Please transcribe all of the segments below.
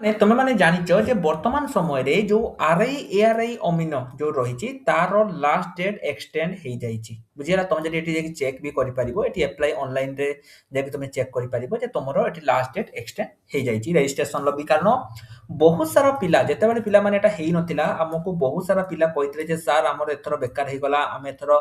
ନାଇଁ ତମେ ମାନେ ଜାଣିଛ ଯେ ବର୍ତ୍ତମାନ ସମୟରେ ଯୋଉ ଆରଆଇ ଏଆରଆଇ ଅମିନ ଯୋଉ ରହିଛି ତାର ଲାଷ୍ଟ ଡେଟ୍ ଏକ୍ସଟେଣ୍ଡ ହେଇଯାଇଛି ବୁଝିହେଲା। ତମେ ଯଦି ଏଠି ଯାଇକି ଚେକ୍ ବି କରିପାରିବ, ଏଠି ଆପ୍ଲାଏ ଅନଲାଇନରେ ଯାଇକି ତମେ ଚେକ୍ କରିପାରିବ ଯେ ତମର ଏଠି ଲାଷ୍ଟ ଡେଟ୍ ଏକ୍ସଟେଣ୍ଡ ହେଇଯାଇଛି ରେଜିଷ୍ଟ୍ରେସନର ବି। କାରଣ ବହୁତ ସାରା ପିଲା ଯେତେବେଳେ ପିଲାମାନେ ଏଟା ହେଇନଥିଲା ଆମକୁ ବହୁତ ସାରା ପିଲା କହିଥିଲେ ଯେ ସାର୍ ଆମର ଏଥର ବେକାର ହେଇଗଲା, ଆମେ ଏଥର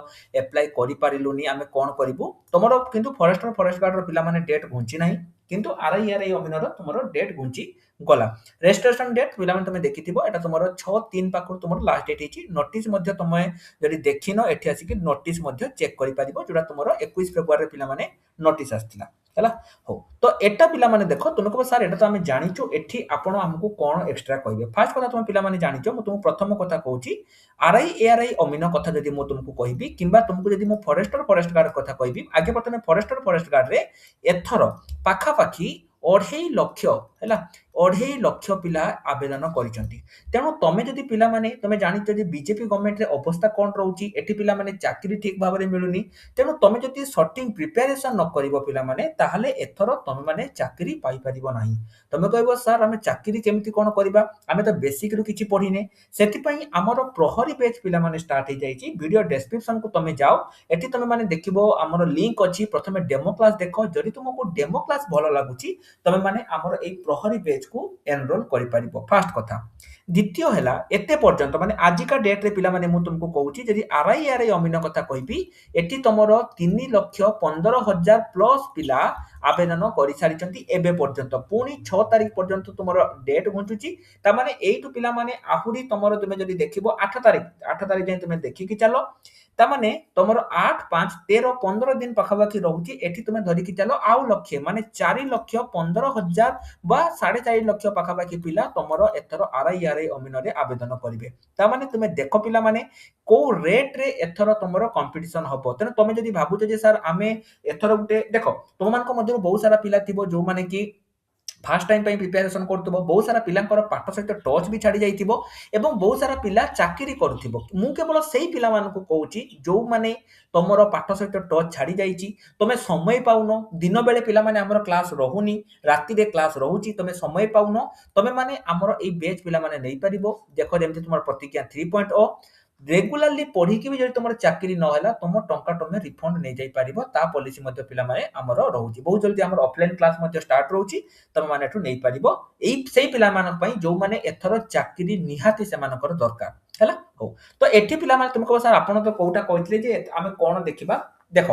ଆପ୍ଲାଏ କରିପାରିଲୁନି, ଆମେ କଣ କରିବୁ। ତମର କିନ୍ତୁ ଫରେଷ୍ଟ ଗାର୍ଡର ପିଲାମାନେ ଡେଟ୍ ଘୁଞ୍ଚି ନାହିଁ, କିନ୍ତୁ ଆରଆଇ ଏଆରଆଇ ଅମିନର ତୁମର ଡେଟ୍ ଘୁଞ୍ଚି ଗଲା। ରେଜିଷ୍ଟ୍ରେସନ ଡେଟ୍ ପିଲାମାନେ ତମେ ଦେଖିଥିବ ଏଟା ତୁମର 6/3 ପାଖରୁ ତୁମର ଲାଷ୍ଟ ଡେଟ୍ ହେଇଛି। ନୋଟିସ୍ ମଧ୍ୟ ତମେ ଯଦି ଦେଖିନ ଏଠି ଆସିକି ନୋଟିସ୍ ମଧ୍ୟ ଚେକ୍ କରିପାରିବ, ଯୋଉଟା ତୁମର 21 ଫେବୃଆରୀରେ ପିଲାମାନେ ନୋଟିସ୍ ଆସିଥିଲା ହେଲା। ହଉ, ତ ଏଟା ପିଲାମାନେ ଦେଖ ତୁମେ କହିବ ସାର୍ ଏଟା ତ ଆମେ ଜାଣିଛୁ, ଏଠି ଆପଣ ଆମକୁ କଣ ଏକ୍ସଟ୍ରା କହିବେ। ଫାର୍ଷ୍ଟ କଥା ତମେ ପିଲାମାନେ ଜାଣିଛ, ମୁଁ ତୁମକୁ ପ୍ରଥମ କଥା କହୁଛି ଆରଆଇ ଏଆରଆଇ ଅମିନ କଥା ଯଦି ମୁଁ ତୁମକୁ କହିବି କିମ୍ବା ତୁମକୁ ଯଦି ମୁଁ ଫରେଷ୍ଟ ଗାର୍ଡ କଥା କହିବି, ଆଗେ ପ୍ରଥମେ ଫରେଷ୍ଟ ଗାର୍ଡରେ ଏଥର ପାଖାପାଖି 2.5 ଲକ୍ଷ ହେଲା, 2.5 ଲକ୍ଷ ପିଲା ଆବେଦନ କରିଛନ୍ତି। ତେଣୁ ତମେ ଯଦି ପିଲାମାନେ ତମେ ଜାଣିଛ ଯେ ବିଜେପି ଗଭର୍ଣ୍ଣମେଣ୍ଟରେ ଅବସ୍ଥା କଣ ରହୁଛି, ଏଠି ପିଲାମାନେ ଚାକିରି ଠିକ ଭାବରେ ମିଳୁନି। ତେଣୁ ତମେ ଯଦି ସଠିକ ପ୍ରିପାରେସନ ନ କରିବ ପିଲାମାନେ, ତାହେଲେ ଏଥର ତମେ ମାନେ ଚାକିରି ପାଇପାରିବ ନାହିଁ। ତମେ କହିବ ସାର୍ ଆମେ ଚାକିରି କେମିତି କଣ କରିବା, ଆମେ ତ ବେସିକରୁ କିଛି ପଢିନେ। ସେଥିପାଇଁ ଆମର ପ୍ରହରୀ ବେଚ୍ ପିଲାମାନେ ଷ୍ଟାର୍ଟ ହେଇଯାଇଛି। ଭିଡିଓ ଡେସ୍କ୍ରିପସନକୁ ତମେ ଯାଅ, ଏଠି ତମେ ମାନେ ଦେଖିବ ଆମର ଲିଙ୍କ ଅଛି। ପ୍ରଥମେ ଡେମୋ କ୍ଲାସ ଦେଖ, ଯଦି ତୁମକୁ ଡେମୋ କ୍ଲାସ ଭଲ ଲାଗୁଛି ତମେ ମାନେ ଆମର এই প্রহরী বেচকু এনরোল କରିପାରିବ। ଫାଷ୍ଟ କଥା। ଦ୍ୱିତୀୟ ହେଲା ଏତେ ପର୍ଯ୍ୟନ୍ତ ମାନେ ଆଜିକା ଡେଟ୍ରେ ପିଲାମାନେ ମୁଁ ତୁମକୁ କହୁଛି ଯଦି ଆରଆଇ ଆରଆଇ ଅମିନ କଥା କହିବି, ଏଠି ତମର 3,15,000 ପ୍ଲସ୍ ପିଲା ଆବେଦନ କରିସାରିଛନ୍ତି ଏବେ ପର୍ଯ୍ୟନ୍ତ। ପୁଣି 6 ତାରିଖ ପର୍ଯ୍ୟନ୍ତ ତୁମର ଡେଟ୍ ଘୁଞ୍ଚୁଛି। ତାମାନେ ଏଇଠୁ ପିଲାମାନେ ଆହୁରି ତମର ତୁମେ ଯଦି ଦେଖିବ 8 ତାରିଖ ଯାଏଁ ତୁମେ ଦେଖିକି ଚାଲ। ତାମାନେ ତମର 8, 5, 13, 15 ଦିନ ପାଖାପାଖି ରହୁଛି। ଏଠି ତୁମେ ଧରିକି ଚାଲ ଆଉ ଲକ୍ଷେ ମାନେ 4,15,000 বা 4.5 ଲକ୍ଷ ପାଖାପାଖି ପିଲା ତମର ଏଥର ଆରଆଇ ଆରଆଇ ଅମିନରେ ଆବେଦନ କରିବେ। ତାମାନେ ତୁମେ ଦେଖ ପିଲାମାନେ କୋଉ ରେଟ୍ରେ ଏଥର ତମର କମ୍ପିଟିସନ ହବ। ତେଣୁ ତମେ ଯଦି ଭାବୁଛ ଯେ ସାର୍ ଆମେ ଏଥର ଗୋଟେ ଦେଖ, ତମମାନଙ୍କ ମଧ୍ୟରୁ ବହୁତ ସାରା ପିଲା ଥିବ ଯୋଉମାନେ କି ফার্স্ট টাইম ପାଇଁ ପ୍ରିପାରେସନ୍ କରୁଥିବ, ବହୁତ ସାରା ପିଲାଙ୍କର ପାଠ ସହିତ ଟଚ୍ ବି ଛାଡ଼ି ଯାଇଥିବ ଏବଂ ବହୁତ ସାରା ପିଲା ଚାକିରି କରୁଥିବ। ମୁଁ କେବଳ ସେଇ ପିଲାମାନଙ୍କୁ କହୁଛି ଯୋଉମାନେ ତମର ପାଠ ସହିତ ଟଚ୍ ଛାଡ଼ି ଯାଇଛି, ତମେ ସମୟ ପାଉନ, ଦିନ ବେଳେ ପିଲାମାନେ ଆମର କ୍ଲାସ୍ ରହୁନି, ରାତିରେ କ୍ଲାସ୍ ରହୁଛି, ତମେ ସମୟ ପାଉନ, ତମେ ମାନେ ଆମର ଏଇ ବେଚ୍ ପିଲାମାନେ ନେଇପାରିବ। ଦେଖ ଯେମିତି ତୁମର ପ୍ରତିଜ୍ଞା 3.0 ରେଗୁଲାରଲି ପଢିକି ବି ଯଦି ତମର ଚାକିରି ନହେଲା ତମ ଟଙ୍କା ତମେ ରିଫଣ୍ଡ ନେଇଯାଇପାରିବ। ତା ପଲିସି ମଧ୍ୟ ପିଲାମାନେ ଆମର ରହୁଛି। ବହୁତ ଜଲ୍ଦି ଆମର ଅଫଲାଇନ୍ କ୍ଲାସ୍ ମଧ୍ୟ ଷ୍ଟାର୍ଟ ରହୁଛି, ତମେ ମାନେ ଏଠୁ ନେଇପାରିବ। ଏଇ ସେଇ ପିଲାମାନଙ୍କ ପାଇଁ ଯୋଉମାନେ ଏଥର ଚାକିରି ନିହାତି ସେମାନଙ୍କର ଦରକାର ହେଲା। ହଉ, ତ ଏଠି ପିଲାମାନେ ତୁମେ କହିବ ସାର୍ ଆପଣ ତ କୋଉଟା କହିଥିଲେ ଯେ ଆମେ କଣ ଦେଖିବା। ଦେଖ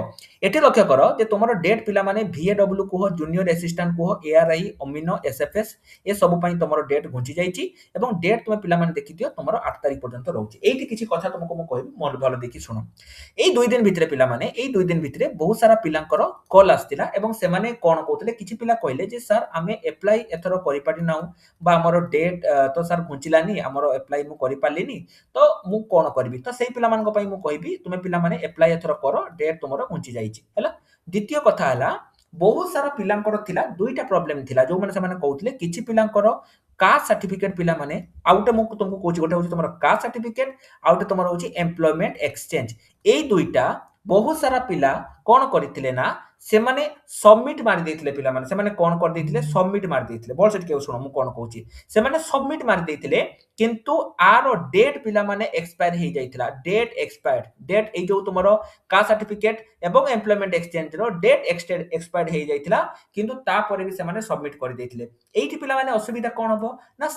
ଏଠି ଲକ୍ଷ୍ୟ କର ଯେ ତମର ଡେଟ୍ ପିଲାମାନେ ଭିଏଡବ୍ଲ୍ୟୁ କୁହ, ଜୁନିୟର ଆସିଷ୍ଟାଣ୍ଟ କୁହ, ଏଆରଆଇ ଅମିନ ଏସଏଫଏସ୍ ଏ ସବୁ ପାଇଁ ତମର ଡେଟ୍ ଘୁଞ୍ଚି ଯାଇଛି ଏବଂ ଡେଟ୍ ତୁମେ ପିଲାମାନେ ଦେଖିଦିଅ ତମର 8 ତାରିଖ ପର୍ଯ୍ୟନ୍ତ ରହୁଛି। ଏଇଠି କିଛି କଥା ତୁମକୁ ମୁଁ କହିବି, ମୋର ଭଲ ଦେଖି ଶୁଣ। ଏଇ 2 ଦିନ ଭିତରେ ପିଲାମାନେ ଏଇ 2 ଦିନ ଭିତରେ ବହୁତ ସାରା ପିଲାଙ୍କର କଲ୍ ଆସିଥିଲା ଏବଂ ସେମାନେ କଣ କହୁଥିଲେ, କିଛି ପିଲା କହିଲେ ଯେ ସାର୍ ଆମେ ଆପ୍ଲାଏ ଏଥର କରିପାରି ନାହୁଁ বা ଆମର ଡେଟ୍ ତ ସାର୍ ଘୁଞ୍ଚିଲାନି, ଆମର ଆପ୍ଲାଏ ମୁଁ କରିପାରିଲିନି, ତ ମୁଁ କଣ କରିବି। ତ ସେଇ ପିଲାମାନଙ୍କ ପାଇଁ ମୁଁ କହିବି ତୁମେ ପିଲାମାନେ ଆପ୍ଲାଏ ଏଥର କର, ଡେଟ୍ ତୁମର ଘୁଞ୍ଚି ଯାଇଛି ହେଲା। ଦ୍ୱିତୀୟ କଥା ହେଲା ବହୁତ ସାରା ପିଲାଙ୍କର ଥିଲା ଦୁଇଟା ପ୍ରୋବ୍ଲେମ ଥିଲା, ଯୋଉମାନେ ସେମାନେ କହୁଥିଲେ କିଛି ପିଲାଙ୍କର କାଷ୍ଟ ସାର୍ଟିଫିକେଟ ପିଲାମାନେ ଆଉ ଗୋଟେ ମୁଁ ତୁମକୁ କହୁଛି, ଗୋଟେ ହଉଛି ତମର କାଷ୍ଟ ସାର୍ଟିଫିକେଟ ଆଉ ଗୋଟେ ତମର ହଉଛି ଏମ୍ପ୍ଲୟମେଣ୍ଟ ଏକ୍ସଚେଞ୍ଜ। ଏଇ ଦୁଇଟା ବହୁତ ସାରା ପିଲା କଣ କରିଥିଲେ ନା ସେମାନେ ସବମିଟ ମାରି ଦେଇଥିଲେ। ପିଲାମାନେ ସେମାନେ କଣ କରିଦେଇଥିଲେ, ସବମିଟ ମାରି ଦେଇଥିଲେ। ଭଲ ସେଠି କେউ ଶୁଣ ମୁଁ କଣ କହୁଛି, ସେମାନେ ସବମିଟ ମାରି ଦେଇଥିଲେ କିନ୍ତୁ ଆର ଡେଟ୍ ପିଲାମାନେ ଏକ୍ସପାୟାର ହେଇଯାଇଥିଲା। ଡେଟ୍ ଏକ୍ସପାୟାର୍ଡ, ଡେଟ୍ ଏଇ ଯୋଉ ତୁମର କାଷ୍ଟ ସାର୍ଟିଫିକେଟ ଏବଂ ଏମ୍ପ୍ଲୟମେଣ୍ଟ ଏକ୍ସଚେଞ୍ଜର ଡେଟ୍ ଏକ୍ସପାୟାର୍ଡ ହେଇଯାଇଥିଲା, କିନ୍ତୁ ତାପରେ ବି ସେମାନେ ସବମିଟ କରିଦେଇଥିଲେ। ଏଇଠି ପିଲାମାନେ ଅସୁବିଧା କଣ ହବ ନା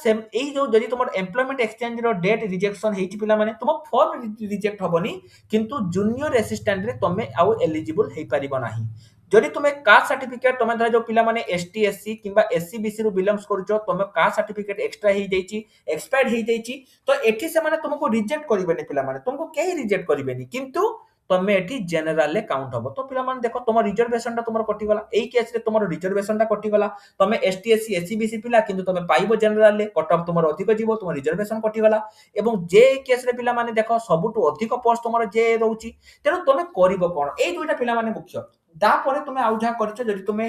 ଏଇ ଯୋଉ ଯଦି ତୁମର ଏମ୍ପ୍ଲୟମେଣ୍ଟ ଏକ୍ସଚେଞ୍ଜର ଡେଟ୍ ରିଜେକ୍ସନ ହେଇଛି ପିଲାମାନେ ତୁମ ଫର୍ମ ରିଜେକ୍ଟ ହବନି, କିନ୍ତୁ ଜୁନିୟର ଆସିଷ୍ଟାଣ୍ଟରେ ତମେ ଆଉ ଏଲିଜିବଲ ହେଇପାରିବ ନାହିଁ। ଯଦି ତୁମେ କାଷ୍ଟ ସାର୍ଟିଫିକେଟ ତମେ ଧର ଯୋଉ ପିଲାମାନେ ଏସଟି ଏସସି କିମ୍ବା ଏସସି ବିସି ରୁ ବିଲଙ୍ଗସ କରୁଛ, ତମେ କାଷ୍ଟ ସାର୍ଟିଫିକେଟ ଏକ୍ସଟ୍ରା ହେଇଯାଇଛି, ଏକ୍ସପାୟାର୍ଡ ହେଇଯାଇଛି, ତ ଏଠି ସେମାନେ ତୁମକୁ ରିଜେକ୍ଟ କରିବେନି। ପିଲାମାନେ ତୁମକୁ କେହି ରିଜେକ୍ଟ କରିବେନି, କିନ୍ତୁ ତମେ ଏଠି ଜେନେରାଲରେ କାଉଣ୍ଟ ହବ। ତ ପିଲାମାନେ ଦେଖ ତମ ରିଜର୍ଭେସନଟା ତୁମର କଟିଗଲା। ଏଇ କେସରେ ତୁମର ରିଜର୍ଭେସନଟା କଟିଗଲା। ତମେ ଏସଟି ଏସସି ଏସସି ବିସି ପିଲା କିନ୍ତୁ ତମେ ପାଇବ ଜେନେରାଲରେ, କଟ ଅଫ ତୁମର ଅଧିକ ଯିବ, ତୁମ ରିଜର୍ଭେସନ କଟିଗଲା। ଏବଂ ଯେ କେସରେ ପିଲାମାନେ ଦେଖ ସବୁଠୁ ଅଧିକ ପୋଷ୍ଟ ତୁମର ଯେ ରହୁଛି, ତେଣୁ ତମେ କରିବ କଣ, ଏଇ ଦୁଇଟା ପିଲାମାନେ ମୁଖ୍ୟ। ତାପରେ ତୁମେ ଆଉ ଯାହା କରିଛ, ଯଦି ତୁମେ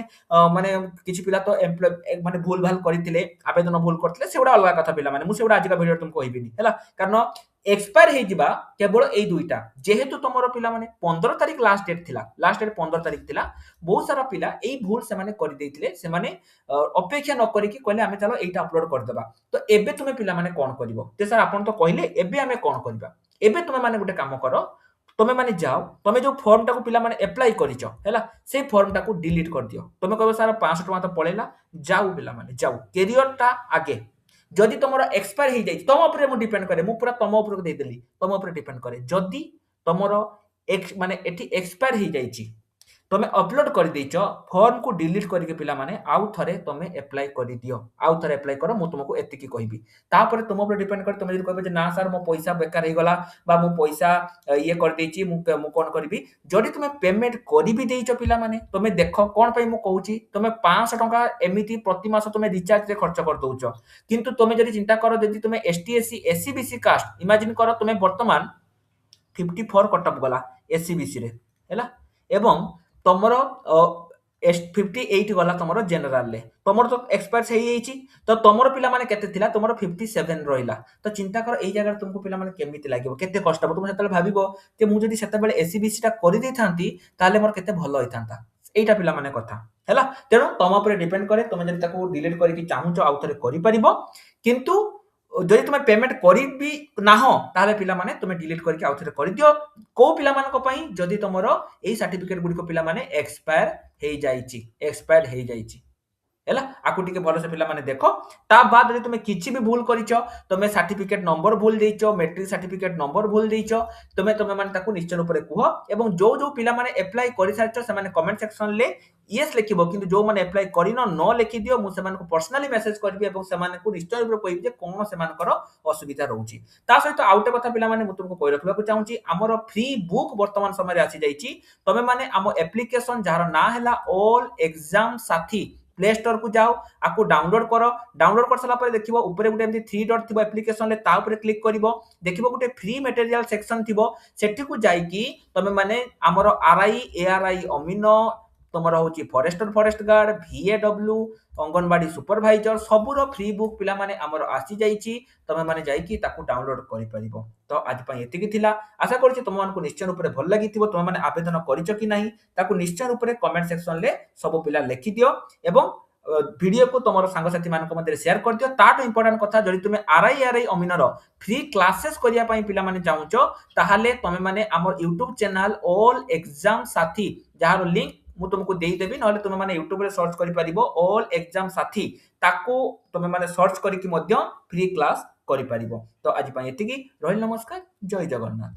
ମାନେ କିଛି ପିଲା ତ ମାନେ ଭୁଲ ଭାଲ କରିଥିଲେ, ଆବେଦନ ଭୁଲ କରିଥିଲେ, ସେଗୁଡା ଅଲଗା କଥା ପିଲାମାନେ, ମୁଁ ସେଗୁଡା ଆଜିକା ଭିଡିଓରେ ତୁମକୁ କହିବିନି ହେଲା। କାରଣ एक्सपायर ହେଇଯିବା କେବଳ ଏଇ ଦୁଇଟା ଯେହେତୁ ତମର ପିଲାମାନେ 15 ତାରିଖ ଲାଷ୍ଟ ଡେଟ୍ 15 ତାରିଖ ଥିଲା ବହୁତ ସାରା ପିଲା ଏଇ ଭୁଲ ସେମାନେ କରିଦେଇଥିଲେ ସେମାନେ ଅପେକ୍ଷା ନ କରିକି କହିଲେ ଆମେ ଚାଲ ଏଇଟା ଅପଲୋଡ କରିଦେବା ତ ଏବେ ତୁମେ ପିଲାମାନେ କଣ କରିବ ଯେ ସାର୍ ଆପଣ ତ କହିଲେ ଏବେ ଆମେ କଣ କରିବା ଏବେ ତୁମେ ମାନେ ଗୋଟେ କାମ କର ତମେ ମାନେ ଯାଅ ତମେ ଯୋଉ ଫର୍ମଟାକୁ ପିଲାମାନେ ଆପ୍ଲାଏ କରିଛ ହେଲା ସେଇ ଫର୍ମଟାକୁ ଡିଲିଟ କରିଦିଅ ତମେ କହିବ ସାର୍ 500 ଟଙ୍କା ତ ପଳେଇଲା ଯାଉ ପିଲାମାନେ ଯାଉ କ୍ୟାରିୟରଟା ଆଗେ ଯଦି ତମର ଏକ୍ସପାयर ହେଇଯାଇଛି ତମ ଉପରେ ମୁଁ ଡିପେଣ୍ଡ କରେ ମୁଁ ପୁରା ତମ ଉପରକୁ ଦେଇଦେଲି ତମ ଉପରେ ଡିପେଣ୍ଡ କରେ ଯଦି ତମର ମାନେ ଏଠି ଏକ୍ସପାयर ହେଇଯାଇଛି ତମେ ଅପଲୋଡ କରିଦେଇଛ ଫର୍ମକୁ ଡିଲିଟ କରିକି ପିଲାମାନେ ଆଉ ଥରେ ତମେ ଆପ୍ଲାଏ କରିଦିଅ ଆଉ ଥରେ ଆପ୍ଲାଏ କର ମୁଁ ତୁମକୁ ଏତିକି କହିବି ତାପରେ ତୁମ ଉପରେ ଡିପେଣ୍ଡ କରେ ତମେ ଯଦି କହିବ ଯେ ନା ସାର୍ ମୋ ପଇସା ବେକାର ହେଇଗଲା বা ମୁଁ ପଇସା ଇଏ କରିଦେଇଛି ମୁଁ କଣ କରିବି ଯଦି ତୁମେ ପେମେଣ୍ଟ କରିବି ଦେଇଛ ପିଲାମାନେ ତମେ ଦେଖ କଣ ପାଇଁ ମୁଁ କହୁଛି ତମେ 500 ଟଙ୍କା ଏମିତି ପ୍ରତି ମାସ ତମେ ରିଚାର୍ଜରେ ଖର୍ଚ୍ଚ କରିଦଉଛ କିନ୍ତୁ ତମେ ଯଦି ଚିନ୍ତା କର ଯଦି ତୁମେ ST SC SC BC caste imagine କର ତୁମେ ବର୍ତ୍ତମାନ 54 କଟअପ୍ ଗଲା एससी बीसी रे हैला एवं तमरो 58 गला तमरो जनरल ले तमरो तो एक्सपायर सही हेची तो तमरो पिला माने केते थिला तमरो 57 रहिला तो चिंता कर एई जगह तुमको पिला माने केमिति लागिवो केते कष्ट तुम सेतले भाबिबो जे मु जदी सेते बेले एससी बीसी टा करि दै थांती ताले मोर केते भलो होइथांता एइटा पिला माने कथा हैला तेनो तम ऊपर डिपेंड करे तुम जदी ताको डिलीट करिकि चाहुचो आउ थरे करि परिबो किंतु ଯଦି ତୁମେ ପେମେଣ୍ଟ କରିବି ନାହଁ ତାହେଲେ ପିଲାମାନେ ତୁମେ ଡିଲିଟ କରିକି ଆଉ ଥରେ କରିଦିଅ କୋଉ ପିଲାମାନଙ୍କ ପାଇଁ ଯଦି ତମର ଏଇ ସାର୍ଟିଫିକେଟ ଗୁଡ଼ିକ ପିଲାମାନେ ଏକ୍ସପାୟାର ହେଇଯାଇଛି ହେଲା ଆକୁ ଟିକେ ଭଲସେ ପିଲାମାନେ ଦେଖ ତା ବାଦ ଯଦି ତୁମେ କିଛି ବି ଭୁଲ କରିଛ ତମେ ସାର୍ଟିଫିକେଟ ନମ୍ବର ଭୁଲ ଦେଇଛ ମେଟ୍ରିକ ସାର୍ଟିଫିକେଟ ନମ୍ବର ଭୁଲ ଦେଇଛ ତମେ ମାନେ ତାକୁ ନିଶ୍ଚୟ ଉପରେ କୁହ ଏବଂ ଯୋଉ ଯୋଉ ପିଲାମାନେ ଆପ୍ଲାଏ କରିସାରିଛ ସେମାନେ କମେଣ୍ଟ ସେକ୍ସନରେ ୟେସ୍ ଲେଖିବ କିନ୍ତୁ ଯୋଉମାନେ ଆପ୍ଲାଏ କରିନ ନ ଲେଖିଦିଅ ମୁଁ ସେମାନଙ୍କୁ ପର୍ସନାଲି ମେସେଜ କରିବି ଏବଂ ସେମାନଙ୍କୁ ନିଶ୍ଚୟ ରୂପେ କହିବି ଯେ କଣ ସେମାନଙ୍କର ଅସୁବିଧା ରହୁଛି ତା ସହିତ ଆଉ ଗୋଟେ କଥା ପିଲାମାନେ ମୁଁ ତୁମକୁ କହି ରଖିବାକୁ ଚାହୁଁଛି ଆମର ଫ୍ରି ବୁକ୍ ବର୍ତ୍ତମାନ ସମୟରେ ଆସିଯାଇଛି ତମେ ମାନେ ଆମ ଆପ୍ଲିକେସନ ଯାହାର ନାଁ ହେଲା ଅଲ୍ ଏକ୍ସାମ ସାଥୀ प्ले स्टोर को जाओ आपको डाउनलोड कर सारा देखिबो ऊपर गुटे एमती 3 डॉट थिबो एप्लीकेशन ले ता ऊपर क्लिक करिवो देखिबो गुटे फ्री मटेरियल सेक्शन थिबो सेठी को जाईकी तमे माने हमर आरआई एआरआई अमीनो तमरा होची फॉरेस्ट गार्ड वीएडब्ल्यू अंगनवाड़ी सुपरवाइजर सबुर फ्री बुक पिला माने हमर आसी जाईची तमे माने जाईकी ताकू डाउनलोड करि परिबो तो आज पई एतिकी थिला आशा करछि तुम मानको निश्चय ऊपर भल लागिथिबो तुम माने आवेदन करिचो कि नाही ताकू निश्चय ऊपर कमेंट सेक्शन ले सब पिला लिखि दियो एवं वीडियो को तुम सांगसाथी मान मध्य शेयर कर दियो ताटो इंपोर्टेंट कथा जदि तुम आरआई अमीनर फ्री क्लासेस करिया पई पिला माने चाहुचो ताहाले तमे माने हमर YouTube चैनल ऑल एग्जाम साथी जहार लिंक मु तुमको देई देबी नले तुम माने YouTube रे सर्च करि परिबो ऑल एग्जाम साथी ताको तुम माने सर्च करिकि मध्य फ्री क्लास करि परिबो तो आज पई एतिकी रहिल नमस्कार जय जगन्नाथ।